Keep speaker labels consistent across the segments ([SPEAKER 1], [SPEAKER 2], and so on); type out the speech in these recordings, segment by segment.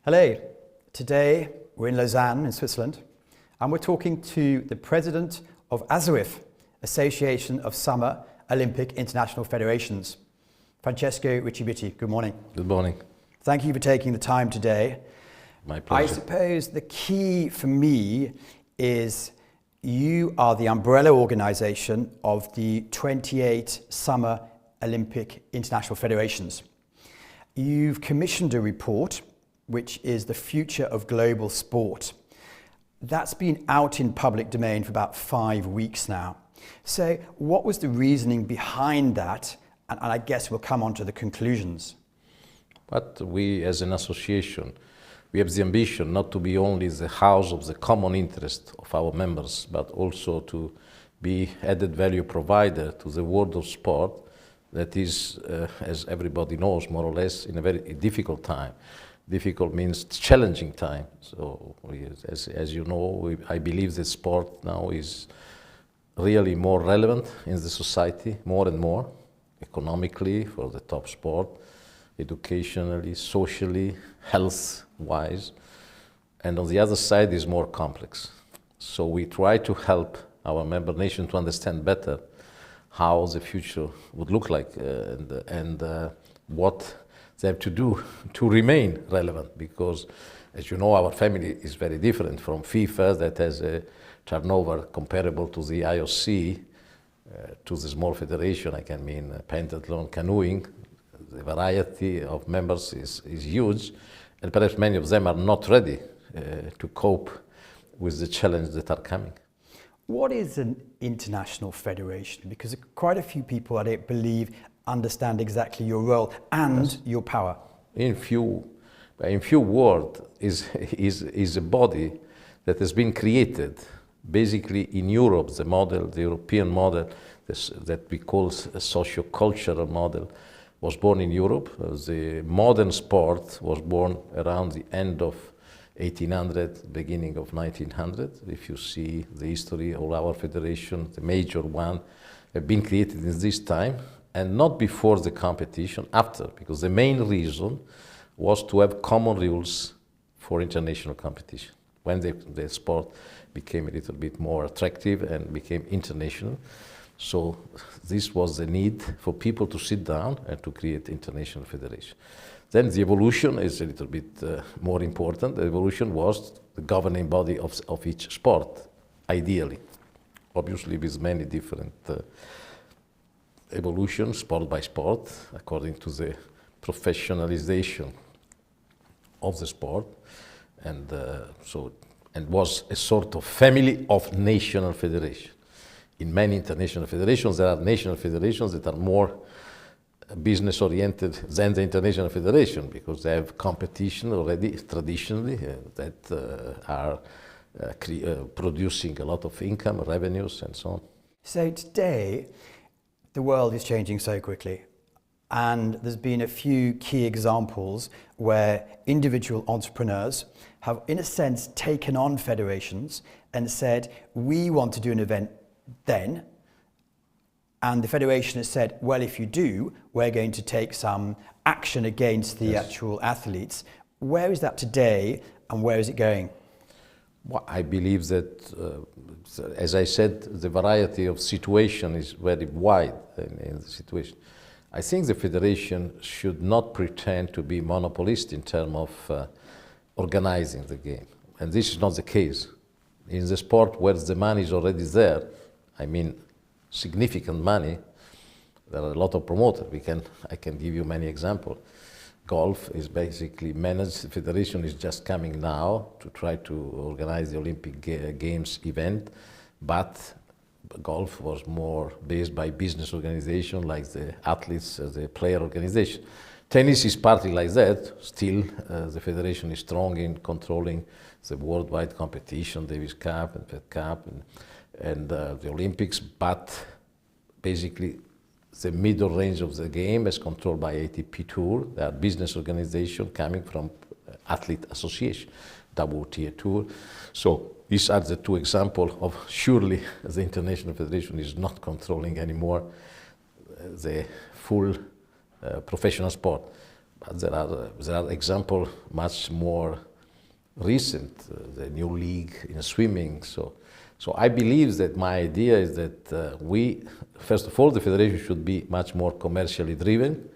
[SPEAKER 1] Hello, today we're in Lausanne in Switzerland and we're talking to the president of ASOIF, Association of Summer Olympic International Federations, Francesco Ricci Bitti. Good morning.
[SPEAKER 2] Good morning.
[SPEAKER 1] Thank you for taking the time today.
[SPEAKER 2] My pleasure.
[SPEAKER 1] I suppose the key for me is you are the umbrella organization of the 28 Summer Olympic International Federations. You've commissioned a report which is the future of global sport. That's been out in public domain for about 5 weeks now. So what was the reasoning behind that? And I guess we'll come on to the conclusions.
[SPEAKER 2] But we as an association, we have the ambition not to be only the house of the common interest of our members, but also to be added value provider to the world of sport that is, as everybody knows, more or less in a very difficult time. Difficult means challenging time. So, as you know, I believe that sport now is really more relevant in the society, more and more, economically for the top sport, educationally, socially, health-wise, and on the other side is more complex. So we try to help our member nation to understand better how the future would look like and what they have to do to remain relevant, because as you know, our family is very different from FIFA that has a turnover comparable to the IOC, to the small federation, I can mean pentathlon, canoeing. The variety of members is huge, and perhaps many of them are not ready to cope with the challenges that are coming.
[SPEAKER 1] What is an international federation? Because quite a few people, I don't believe, understand exactly your role and yes, your power.
[SPEAKER 2] In few words, is a body that has been created basically in Europe. The model, the European model, that we call a socio-cultural model, was born in Europe. The modern sport was born around the end of 1800, beginning of 1900. If you see the history of our federation, the major one have been created in this time, and not before the competition, after, because the main reason was to have common rules for international competition. When the sport became a little bit more attractive and became international, so this was the need for people to sit down and to create international federation. Then the evolution is a little bit more important. The evolution was the governing body of each sport, ideally, obviously with many different evolution, sport by sport, according to the professionalization of the sport, and was a sort of family of national federation. In many international federations, there are national federations that are more business-oriented than the international federation, because they have competition already traditionally that are producing a lot of income, revenues, and so on.
[SPEAKER 1] So today, the world is changing so quickly, and there's been a few key examples where individual entrepreneurs have, in a sense, taken on federations and said, we want to do an event then, and the federation has said, well, if you do, we're going to take some action against the
[SPEAKER 2] yes,
[SPEAKER 1] actual athletes. Where is that today, and where is it going?
[SPEAKER 2] Well, I believe that, as I said, the variety of situation is very wide in the situation. I think the federation should not pretend to be monopolist in terms of organizing the game. And this is not the case. In the sport where the money is already there, I mean significant money, there are a lot of promoters. I can give you many examples. Golf is basically managed. The federation is just coming now to try to organize the Olympic Games event, but golf was more based by business organization, like the athletes, the player organization. Tennis is partly like that. Still, the federation is strong in controlling the worldwide competition, Davis Cup and Fed Cup and the Olympics, but basically the middle range of the game is controlled by ATP Tour. There are business organizations coming from athlete association, WTA Tour. So these are the two examples of surely the International Federation is not controlling anymore the full professional sport. But there are examples much more recent, the new league in swimming. So I believe that my idea is that first of all, the federation should be much more commercially driven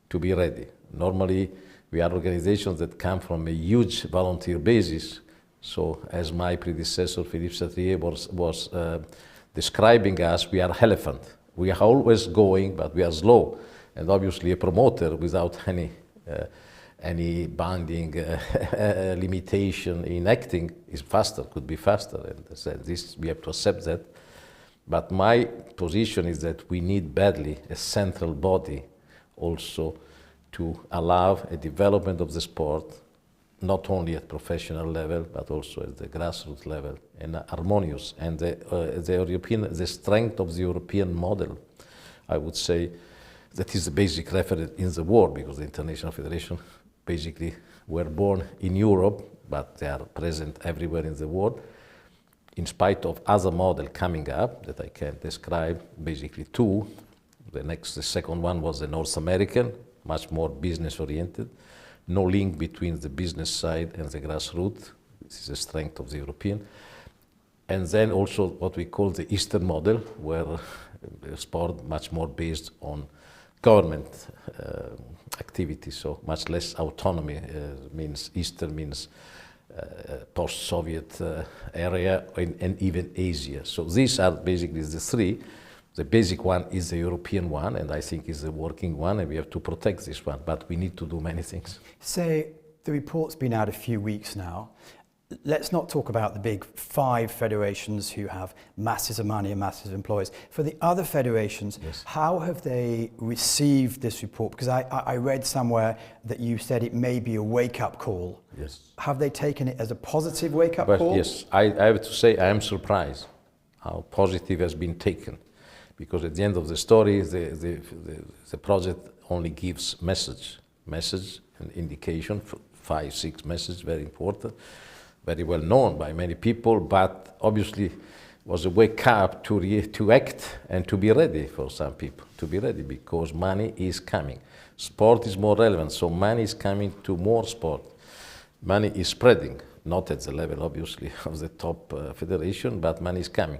[SPEAKER 2] to be ready. Normally, we are organizations that come from a huge volunteer basis. So as my predecessor, Philippe Satrier, was describing us, we are elephant. We are always going, but we are slow. And obviously a promoter without any binding limitation in acting is faster, could be faster. And so this, we have to accept that. But my position is that we need badly a central body also to allow a development of the sport, not only at professional level, but also at the grassroots level, and harmonious. And the strength of the European model, I would say, that is the basic reference in the world, because the international federation basically were born in Europe, but they are present everywhere in the world, in spite of other models coming up that I can describe, basically two. The second one was the North American, much more business-oriented, no link between the business side and the grassroots. This is the strength of the European. And then also what we call the Eastern model, where sport much more based on government activity, so much less autonomy. Means Eastern means post-Soviet area and even Asia. So these are basically the three. The basic one is the European one, and I think is the working one, and we have to protect this one, but we need to do many things.
[SPEAKER 1] Say the report's been out a few weeks now. Let's not talk about the big 5 federations who have masses of money and masses of employees. For the other federations, yes, how have they received this report? Because I read somewhere that you said it may be a wake-up call.
[SPEAKER 2] Yes.
[SPEAKER 1] Have they taken it as a positive wake-up call?
[SPEAKER 2] Yes, I have to say I am surprised how positive has been taken. Because at the end of the story, the project only gives message and indication, 5, 6 messages, very important, very well known by many people, but obviously was a wake up to act and to be ready for some people, to be ready because money is coming. Sport is more relevant, so money is coming to more sport. Money is spreading, not at the level obviously of the top federation, but money is coming.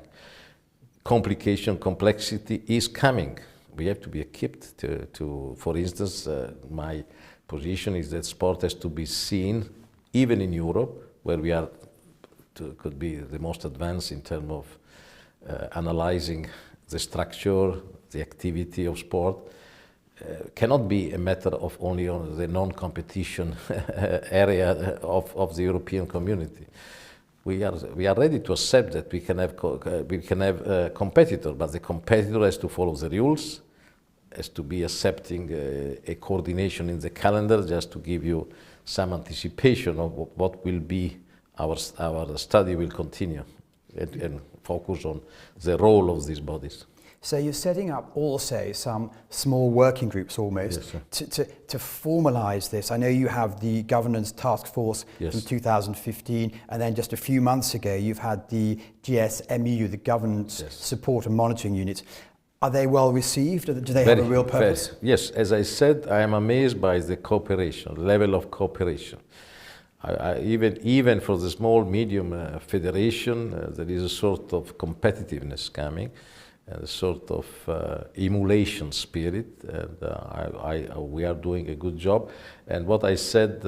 [SPEAKER 2] Complication, complexity is coming. We have to be equipped to for instance, my position is that sport has to be seen, even in Europe, where we are, could be the most advanced in terms of analyzing the structure, the activity of sport, cannot be a matter of only on the non-competition area of the European community. We are ready to accept that we can have a competitor, but the competitor has to follow the rules, has to be accepting a coordination in the calendar. Just to give you some anticipation of what will be our study will continue and focus on the role of these bodies.
[SPEAKER 1] So you're setting up also some small working groups almost, yes, to formalise this. I know you have the governance task force, yes, from 2015, and then just a few months ago you've had the GSMU, the governance, yes, support and monitoring units. Are they well received? Do they have a real purpose?
[SPEAKER 2] Yes, as I said, I am amazed by the cooperation, level of cooperation. Even for the small, medium federation, there is a sort of competitiveness coming, a sort of emulation spirit, and we are doing a good job. And what I said,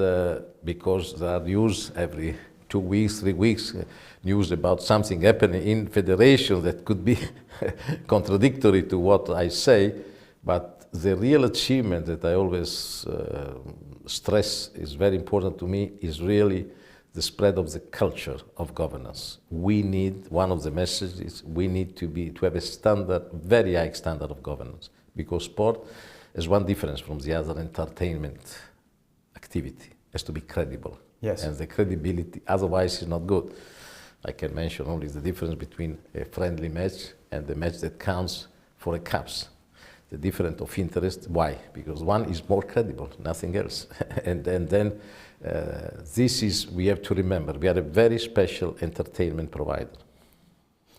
[SPEAKER 2] because there are news every 2 weeks, 3 weeks, news about something happening in federation that could be contradictory to what I say, but the real achievement that I always stress is very important to me is really the spread of the culture of governance. We need, one of the messages, we need to have a standard, very high standard of governance, because sport has one difference from the other entertainment activity, it has to be credible.
[SPEAKER 1] Yes.
[SPEAKER 2] And the credibility, otherwise is not good. I can mention only the difference between a friendly match and the match that counts for a cups. The difference of interest, why? Because one is more credible, nothing else. and then this is, we have to remember, we are a very special entertainment provider.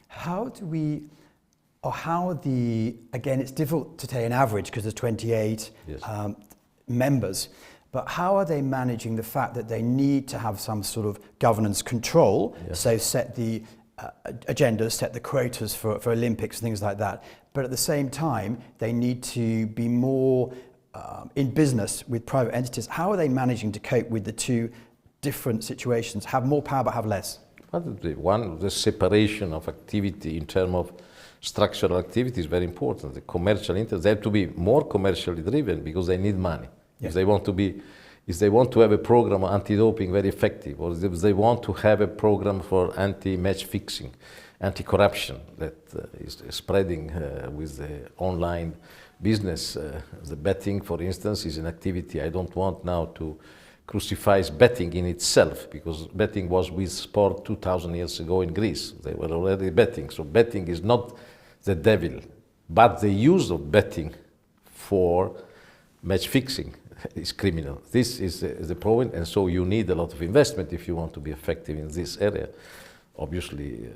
[SPEAKER 1] How do we, or how the, again, it's difficult to take an average because there's 28, yes, members, but how are they managing the fact that they need to have some sort of governance control,
[SPEAKER 2] Yes.
[SPEAKER 1] so set the agendas, set the quotas for Olympics, things like that, but at the same time, they need to be more in business with private entities. How are they managing to cope with the two different situations, have more power but have less?
[SPEAKER 2] One, the separation of activity in terms of structural activity is very important. The commercial interests, they have to be more commercially driven because they need money.
[SPEAKER 1] Yeah.
[SPEAKER 2] If they want to have a program on anti-doping very effective, or if they want to have a program for anti-match fixing, anti-corruption that is spreading with the online business. The betting, for instance, is an activity I don't want now to crucify betting in itself, because betting was with sport 2,000 years ago in Greece. They were already betting. So betting is not the devil, but the use of betting for match fixing is criminal. This is the problem, and so you need a lot of investment if you want to be effective in this area. Obviously,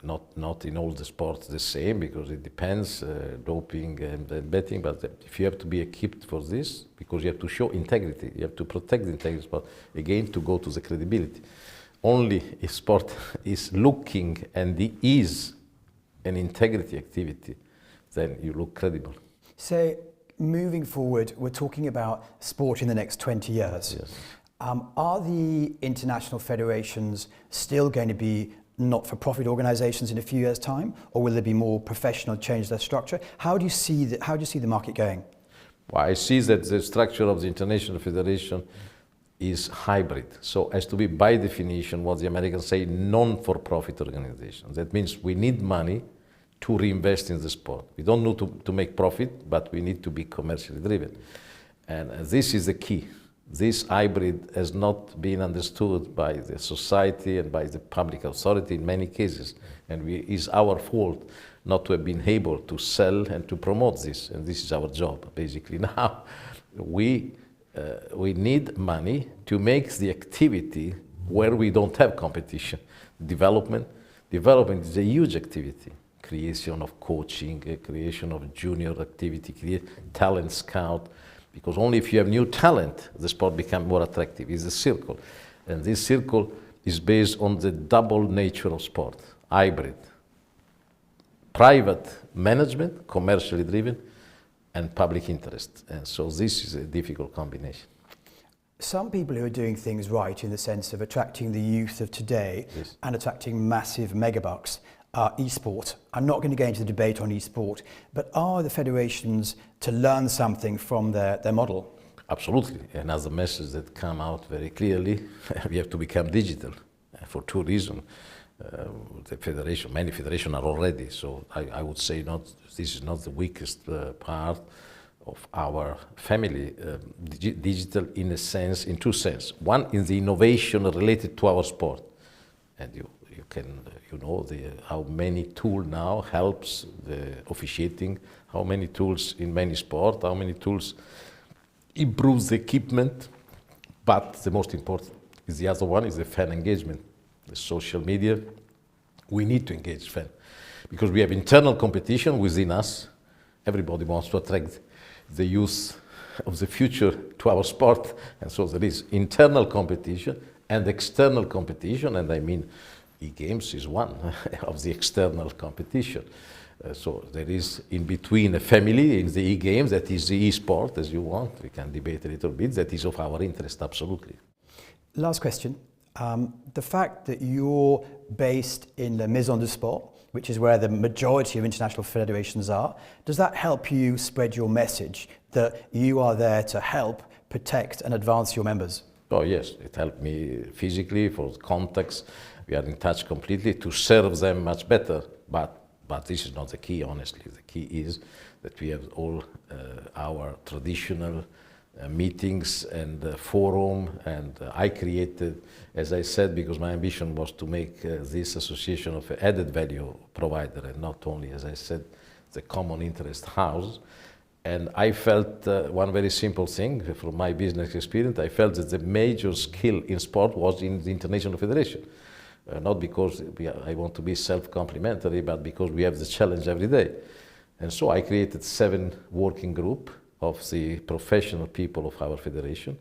[SPEAKER 2] not in all the sports the same, because it depends, doping and betting, but if you have to be equipped for this, because you have to show integrity, you have to protect the integrity, but again, to go to the credibility. Only if sport is looking and it is an integrity activity, then you look credible.
[SPEAKER 1] So, moving forward, we're talking about sport in the next 20 years.
[SPEAKER 2] Yes.
[SPEAKER 1] Are the international federations still going to be not-for-profit organisations in a few years' time, or will there be more professional change their structure? How do you see the market going?
[SPEAKER 2] Well, I see that the structure of the international federation is hybrid. So as to be, by definition, what the Americans say, non-for-profit organization. That means we need money to reinvest in the sport. We don't need to make profit, but we need to be commercially driven. And this is the key. This hybrid has not been understood by the society and by the public authority in many cases. And it's our fault not to have been able to sell and to promote this. And this is our job, basically. Now, we need money to make the activity where we don't have competition. Development is a huge activity. Creation of coaching, creation of junior activity, talent scout. Because only if you have new talent, the sport becomes more attractive. It's a circle. And this circle is based on the double nature of sport, hybrid. Private management, commercially driven, and public interest. And so this is a difficult combination.
[SPEAKER 1] Some people who are doing things right in the sense of attracting the youth of today, yes, and attracting massive megabucks, e-sport. I'm not going to go into the debate on e-sport, but are the federations to learn something from their model?
[SPEAKER 2] Absolutely. Another message that come out very clearly, we have to become digital for two reasons. Many federations are already, so I would say this is not the weakest part of our family. Digital in two senses. One, in the innovation related to our sport. And how many tools now helps the officiating, how many tools in many sports, how many tools improves the equipment, but the most important is the other one, is the fan engagement. The social media, we need to engage fans, because we have internal competition within us. Everybody wants to attract the youth of the future to our sport, and so there is internal competition and external competition, and I mean e-games is one of the external competition. So there is in between a family in the e-games, that is the e-sport, as you want. We can debate a little bit. That is of our interest, absolutely.
[SPEAKER 1] Last question. The fact that you're based in the Maison du Sport, which is where the majority of international federations are, does that help you spread your message that you are there to help protect and advance your members?
[SPEAKER 2] Oh yes, it helped me physically, for context. We are in touch completely to serve them much better, but this is not the key, honestly. The key is that we have all our traditional meetings and forum, and I created, as I said, because my ambition was to make this association of an added value provider, and not only, as I said, the common interest house. And I felt one very simple thing from my business experience. I felt that the major skill in sport was in the International Federation. Not because I want to be self-complimentary, but because we have the challenge every day. And so I created 7 working groups of the professional people of our federation.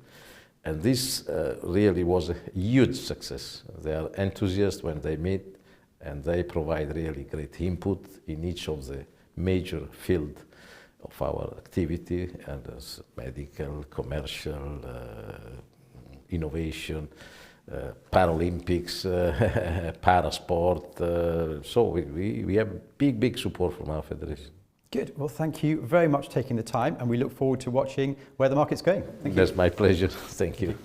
[SPEAKER 2] And this really was a huge success. They are enthusiasts when they meet, and they provide really great input in each of the major field of our activity, and as medical, commercial, innovation, Paralympics, parasport. So we have big support from our federation.
[SPEAKER 1] Good. Well, thank you very much for taking the time, and we look forward to watching where the market's going. Thank you.
[SPEAKER 2] That's my pleasure. Thank you.